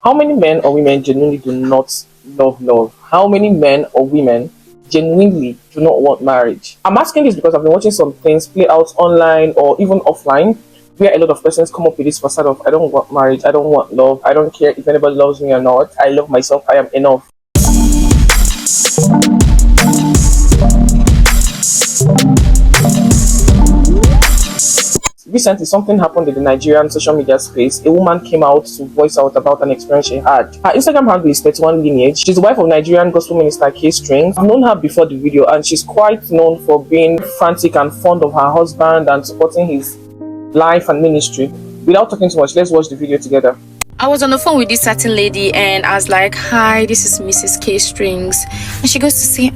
How many men or women genuinely do not love love? How many men or women genuinely do not want marriage? I'm asking this because I've been watching some things play out online or even offline where a lot of persons come up with this facade of I don't want marriage, I don't want love, I don't care if anybody loves me or not, I love myself, I am enough. Recently, something happened in the Nigerian social media space. A woman came out to voice out about an experience she had. Her Instagram handle is 31 Lineage. She's the wife of Nigerian gospel minister K Strings. I've known her before the video, and she's quite known for being frantic and fond of her husband and supporting his life and ministry. Without talking too much, let's watch the video together. I was on the phone with this certain lady and I was like, hi, this is Mrs. K Strings. And she goes to say,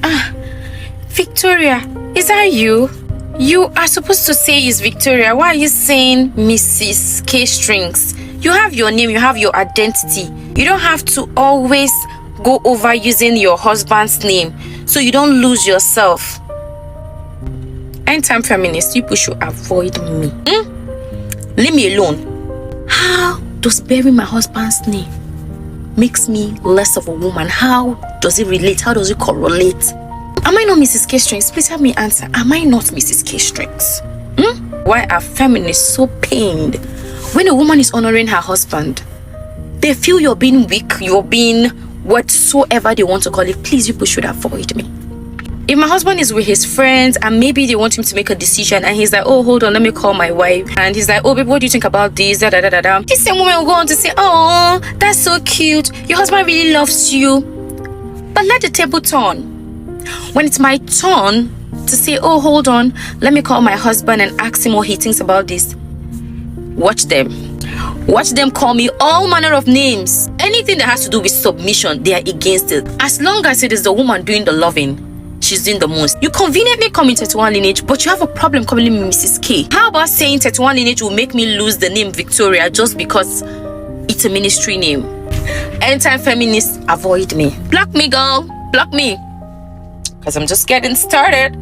Victoria, is that you? You are supposed to say it's Victoria. Why are you saying Mrs. K Strings? You have your name, you have your identity. You don't have to always go over using your husband's name so you don't lose yourself. Anytime feminist, people should avoid me. Leave me alone. How does bearing my husband's name makes me less of a woman? How does it relate? How does it correlate? Am I not Mrs. K Strings? Please help me answer. Am I not Mrs. K Strings? Why are feminists so pained when a woman is honoring her husband? They feel you're being weak, you're being whatsoever they want to call it. Please, people should avoid me. If my husband is with his friends and maybe they want him to make a decision and he's like, oh, hold on, let me call my wife. And he's like, oh, baby, what do you think about this? This same woman will go on to say, oh, that's so cute. Your husband really loves you. But let the table turn. When it's my turn to say, oh, hold on, let me call my husband and ask him what he thinks about this. Watch them. Watch them call me all manner of names. Anything that has to do with submission, they are against it. As long as it is the woman doing the loving, she's doing the most. You conveniently call me 31 Lineage, but you have a problem calling me Mrs. K. How about saying 31 Lineage will make me lose the name Victoria just because it's a ministry name? Anytime feminists, avoid me. Block me, girl. Block me. Because I'm just getting started.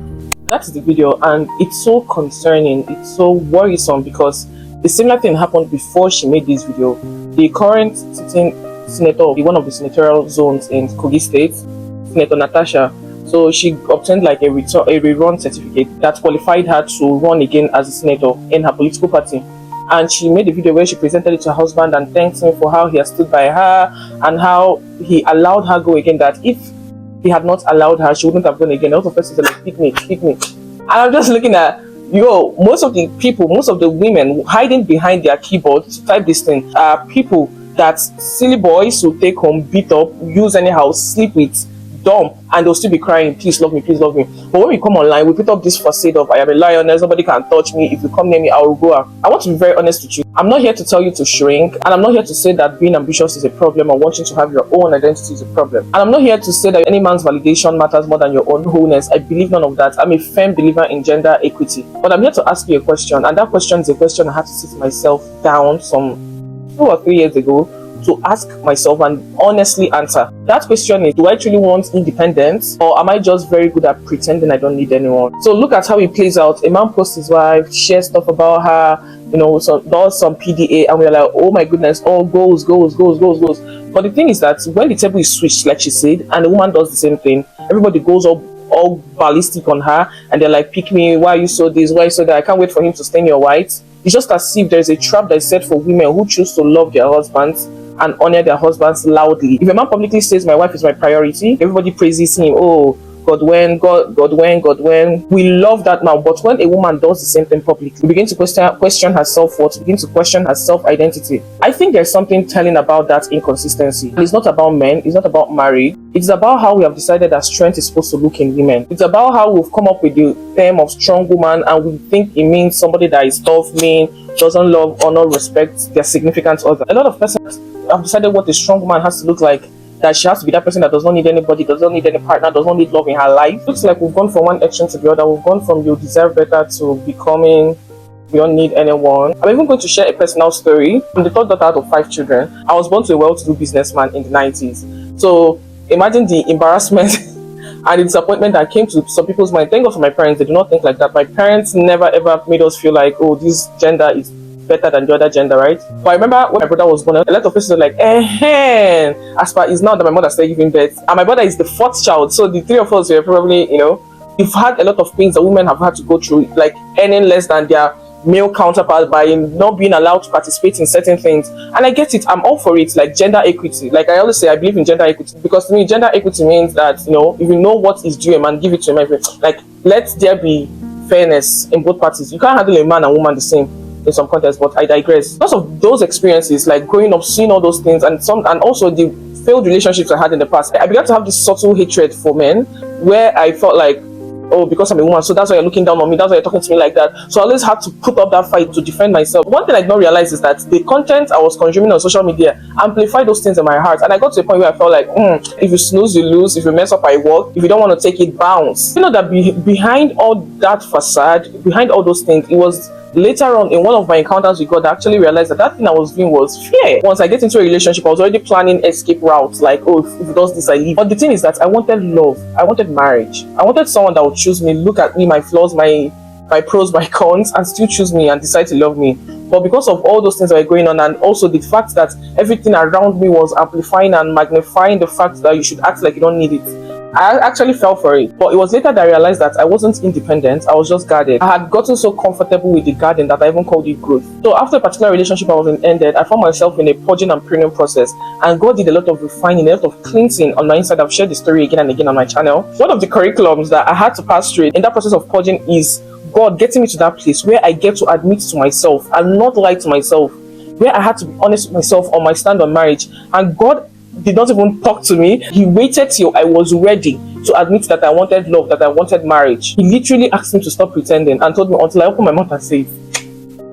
That's the video, and it's so concerning, it's so worrisome because the similar thing happened before she made this video. The current sitting senator of one of the senatorial zones in Kogi State, Senator Natasha, so she obtained like a rerun certificate that qualified her to run again as a senator in her political party. And she made a video where she presented it to her husband and thanked him for how he has stood by her and how he allowed her go again, that if he had not allowed her, she wouldn't have gone again. A lot of persons are like, pick me. And I'm just looking at, most of the people, most of the women hiding behind their keyboard to type this thing are people that silly boys will take home, beat up, use anyhow, sleep with, dump, and they'll still be crying, please love me, please love me. But when we come online, we put up this facade of I am a lioness, nobody can touch me, if you come near me, I will go out. I want to be very honest with you. I'm not here to tell you to shrink, and I'm not here to say that being ambitious is a problem or wanting to have your own identity is a problem. And I'm not here to say that any man's validation matters more than your own wholeness. I believe none of that. I'm a firm believer in gender equity. But I'm here to ask you a question, and that question is a question I had to sit myself down some 2 or 3 years ago to ask myself and honestly answer. That question is, do I truly want independence, or am I just very good at pretending I don't need anyone? So look at how it plays out. A man posts his wife, shares stuff about her, does some PDA, and we're like, oh my goodness, all goes. But the thing is that when the table is switched, like she said, and the woman does the same thing, everybody goes up all ballistic on her, and they're like, pick me, why are you so this, why are you so that, I can't wait for him to stain your white. It's just as if there's a trap that is set for women who choose to love their husbands and honor their husbands loudly. If a man publicly says my wife is my priority, everybody praises him. Oh, God when. We love that now. But when a woman does the same thing publicly, we begin to question her self-worth, begin to question her self-identity. I think there's something telling about that inconsistency. It's not about men, it's not about marriage. It's about how we have decided that strength is supposed to look in women. It's about how we've come up with the term of strong woman, and we think it means somebody that is tough, mean, doesn't love, honor, respect their significant other. A lot of persons have decided what a strong woman has to look like, that she has to be that person that does not need anybody, does not need any partner, does not need love in her life. Looks like we've gone from one extreme to the other. We've gone from you deserve better to becoming we don't need anyone. I'm even going to share a personal story. I'm the third daughter out of 5 children. I was born to a well-to-do businessman in the 90s. So imagine the embarrassment and the disappointment that came to some people's mind. Thank God for my parents, they do not think like that. My parents never ever made us feel like, oh, this gender is better than the other gender, right? But I remember when my brother was born, a lot of people were like, as far as now that my mother started giving birth, and my brother is the fourth child, so the three of us were probably, we've had a lot of things that women have had to go through, like earning less than their male counterpart by not being allowed to participate in certain things. And I get it, I'm all for it, like gender equity. Like I always say, I believe in gender equity, because to me gender equity means that if you know what is due a man, give it to a man. Like, let there be fairness in both parties. You can't handle a man and woman the same in some contexts, but I digress. Because of those experiences, like growing up, seeing all those things, and also the failed relationships I had in the past, I began to have this subtle hatred for men, where I felt like, oh, because I'm a woman, so that's why you're looking down on me, that's why you're talking to me like that. So I always had to put up that fight to defend myself. One thing I did not realize is that the content I was consuming on social media amplified those things in my heart. And I got to a point where I felt like, if you snooze, you lose. If you mess up, I walk. If you don't want to take it, bounce. That behind all that facade, behind all those things, it was later on in one of my encounters with God, I actually realized that thing I was doing was fear. Once I get into a relationship, I was already planning escape routes, like, oh, if it does this, I leave. But the thing is that I wanted love, I wanted marriage, I wanted someone that would choose me, look at me, my flaws, my pros, my cons, and still choose me and decide to love me. But because of all those things that were going on, and also the fact that everything around me was amplifying and magnifying the fact that you should act like you don't need it, I actually fell for it. But it was later that I realized that I wasn't independent, I was just guarded. I had gotten so comfortable with the garden that I even called it growth. So after a particular relationship I was in ended, I found myself in a purging and pruning process, and God did a lot of refining, a lot of cleansing on my inside. I've shared the story again and again on my channel. One of the curriculums that I had to pass through in that process of purging is God getting me to that place where I get to admit to myself and not lie to myself, where I had to be honest with myself on my stand on marriage. And God did not even talk to me. He waited till I was ready to admit that I wanted love, that I wanted marriage. He literally asked me to stop pretending and told me until I open my mouth and say it.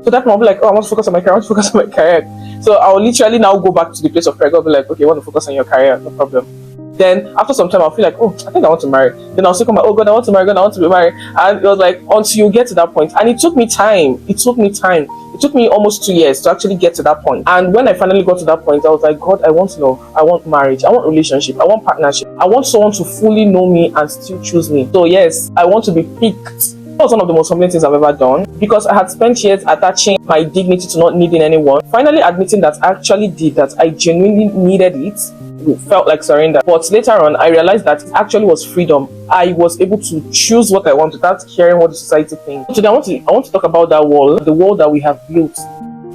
So that moment, like, oh, I want to focus on my career, I want to focus on my career. So I'll literally now go back to the place of prayer. God will be like, okay, you want to focus on your career, no problem. Then after some time, I'll feel like, oh, I think I want to marry. Then I'll still come back, oh God, I want to marry, God, I want to be married. And it was like, until you get to that point. And it took me time. It took me almost 2 years to actually get to that point. And when I finally got to that point, I was like, God, I want love, I want marriage, I want relationship, I want partnership. I want someone to fully know me and still choose me. So yes, I want to be picked. That was one of the most humbling things I've ever done, because I had spent years attaching my dignity to not needing anyone. Finally admitting that I actually did, that I genuinely needed it, felt like surrender. But later on, I realized that it actually was freedom. I was able to choose what I want without caring what the society thinks. Today, I want to talk about that wall, the wall that we have built,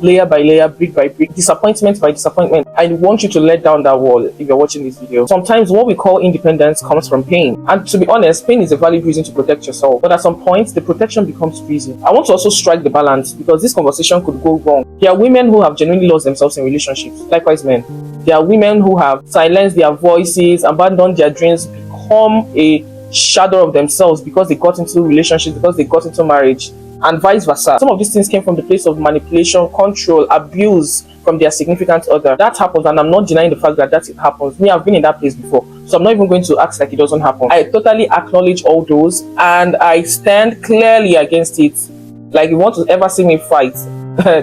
layer by layer, brick by brick, disappointment by disappointment. I want you to let down that wall if you're watching this video. Sometimes what we call independence comes from pain. And to be honest, pain is a valid reason to protect yourself. But at some point, the protection becomes prison. I want to also strike the balance, because this conversation could go wrong. There are women who have genuinely lost themselves in relationships. Likewise, men. There are women who have silenced their voices, abandoned their dreams, become a shadow of themselves because they got into relationships, because they got into marriage, and vice versa. Some of these things came from the place of manipulation, control, abuse from their significant other. That happens, and I'm not denying the fact that it happens. Me, I've been in that place before, so I'm not even going to act like it doesn't happen. I totally acknowledge all those, and I stand clearly against it. Like, if you want to ever see me fight,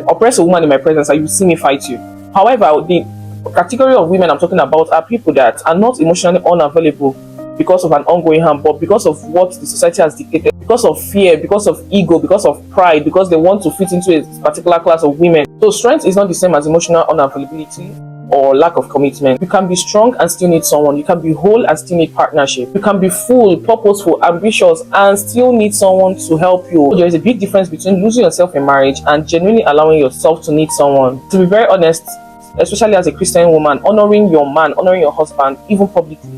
oppress a woman in my presence, and you see me fight you. However, the category of women I'm talking about are people that are not emotionally unavailable because of an ongoing harm, but because of what the society has dictated, because of fear, because of ego, because of pride, because they want to fit into a particular class of women. So strength is not the same as emotional unavailability or lack of commitment. You can be strong and still need someone. You can be whole and still need partnership. You can be full, purposeful, ambitious, and still need someone to help you. There is a big difference between losing yourself in marriage and genuinely allowing yourself to need someone. To be very honest, especially as a Christian woman, honoring your man, honoring your husband, even publicly,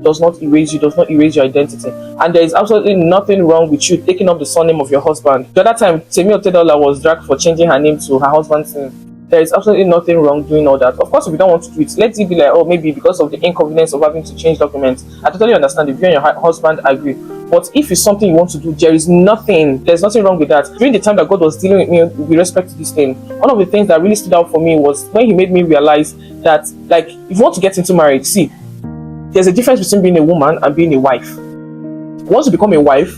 does not erase you, does not erase your identity. And there is absolutely nothing wrong with you taking up the surname of your husband. The other time, Temi Otedola was dragged for changing her name to her husband's name. There is absolutely nothing wrong doing all that. Of course, if you don't want to do it, let it be like, oh, maybe because of the inconvenience of having to change documents. I totally understand if you and your husband agree. But if it's something you want to do, there's nothing wrong with that. During the time that God was dealing with me with respect to this thing, one of the things that really stood out for me was when He made me realize that, like, if you want to get into marriage, see, there's a difference between being a woman and being a wife. Once you become a wife,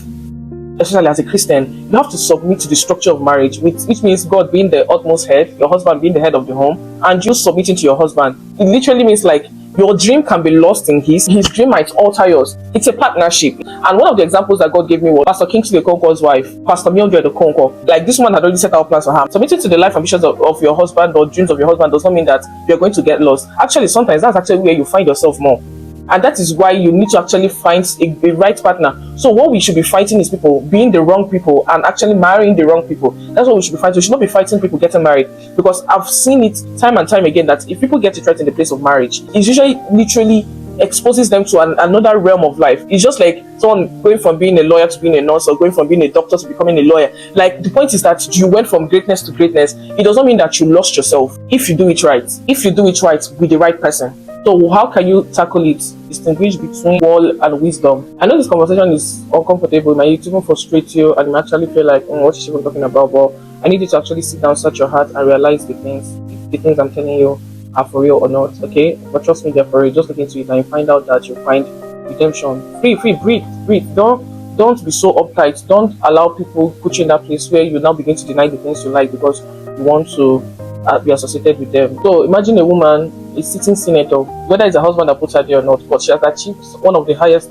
especially as a Christian, you have to submit to the structure of marriage, which means God being the utmost head, your husband being the head of the home, and you submitting to your husband. It literally means, like, Your dream can be lost in his dream might alter yours. It's a partnership. And one of the examples that God gave me was Pastor Kingsley Okonkwo's wife, Pastor Mildred Okonkwo. Like, this woman had already set out plans for her. Submitting to the life ambitions of your husband or dreams of your husband does not mean that you're going to get lost. Actually, sometimes that's actually where you find yourself more. And that is why you need to actually find a right partner. So what we should be fighting is people being the wrong people and actually marrying the wrong people. That's what we should be fighting. We should not be fighting people getting married, because I've seen it time and time again that if people get it right in the place of marriage, it usually literally exposes them to another realm of life. It's just like someone going from being a lawyer to being a nurse, or going from being a doctor to becoming a lawyer. Like, the point is that you went from greatness to greatness. It does not mean that you lost yourself if you do it right. If you do it right with the right person. So how can you tackle it? Distinguish between wall and wisdom. I know this conversation is uncomfortable, it might even frustrate you, and you might actually feel like, what is she even talking about? But I need you to actually sit down, search your heart, and realize the things I'm telling you are for real or not. Okay? But trust me, they're for real. Just look into it and you find out that you find redemption. Free, breathe. Don't be so uptight. Don't allow people put you in that place where you now begin to deny the things you like because you want to be associated with them. So imagine a woman, a sitting senator, whether it's a husband that puts her there or not, but she has achieved one of the highest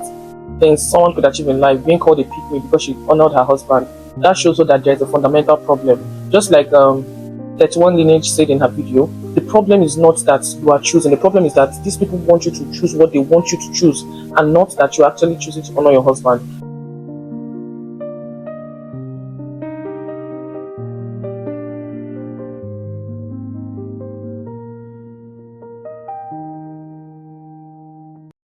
things someone could achieve in life, being called a pygmy because she honored her husband. That shows you that there's a fundamental problem. Just like 31 Lineage said in her video, the problem is not that you are choosing. The problem is that these people want you to choose what they want you to choose, and not that you're actually choosing to honor your husband.